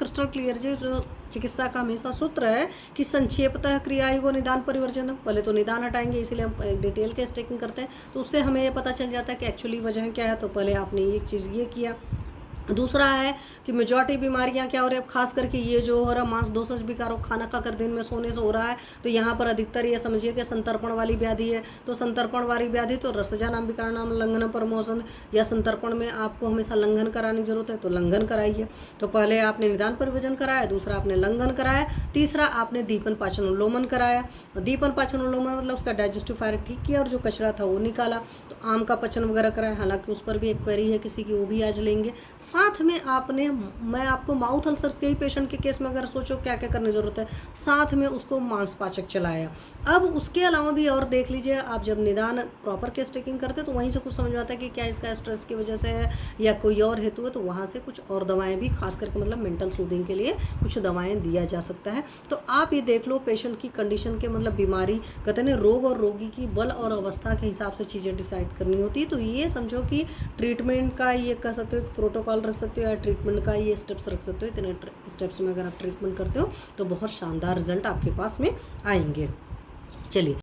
Crystal clear जो चिकित्सा का हमेशा सूत्र है कि संक्षेपतः क्रियायुगो निदान परिवर्जन। पहले तो निदान हटाएंगे, इसीलिए हम डिटेल के स्टेकिंग करते हैं, तो उससे हमें ये पता चल जाता है कि एक्चुअली वजह क्या है। तो पहले आपने एक चीज़ ये किया। दूसरा है कि मेजॉरिटी बीमारियां क्या हो रही है, अब खास करके ये जो हो रहा मांस दोषज विकारों खाना खाकर दिन में सोने से हो रहा है, तो यहाँ पर अधिकतर ये समझिए कि संतर्पण वाली व्याधि है। तो संतर्पण वाली व्याधि तो रसजा नाम विकार नाम लंघन परमोशन, या संतर्पण में आपको हमेशा लंघन कराने की जरूरत है, तो लंघन कराइए। तो पहले आपने निदान परिवर्जन कराया, दूसरा आपने लंघन कराया, तीसरा आपने दीपन पाचनोल्लोमन कराया। दीपन पाचनोल्लोमन मतलब उसका डाइजेस्टिव फायर ठीक किया और जो कचरा था वो निकाला। तो आम का पचन वगैरह कराया, हालांकि उस पर भी एक क्वेरी है किसी की, वो भी आज लेंगे। साथ में आपने, मैं आपको माउथ अल्सर्स के ही पेशेंट के केस में अगर सोचो क्या क्या करने की जरूरत है, साथ में उसको मांसपाचक चलाया। अब उसके अलावा भी और देख लीजिए, आप जब निदान प्रॉपर केस टेकिंग करते तो वहीं से कुछ समझ में आता है कि क्या इसका स्ट्रेस की वजह से है या कोई और हेतु है, तो वहाँ से कुछ और दवाएं भी खास करके मतलब मेंटल सूदिंग के लिए कुछ दवाएं दिया जा सकता है। तो आप ये देख लो पेशेंट की कंडीशन के मतलब बीमारी, कहते हैं रोग और रोगी की बल और अवस्था के हिसाब से चीज़ें डिसाइड करनी होती है। तो ये समझो कि ट्रीटमेंट का ये कह सकते हो, प्रोटोकॉल रख सकते हो या ट्रीटमेंट का ये स्टेप्स रख सकते हो। इतने स्टेप्स में अगर आप ट्रीटमेंट करते हो तो बहुत शानदार रिजल्ट आपके पास में आएंगे। चलिए।